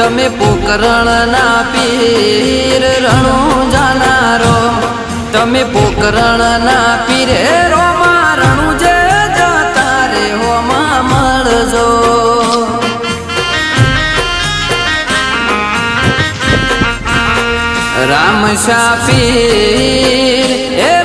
તમે પોકરણ ના પીર રણું જાનારો તમે પોકરણ ના પીરે રોમા રણું જે જતા રે હોમાં મળજો રામ શાહ પીર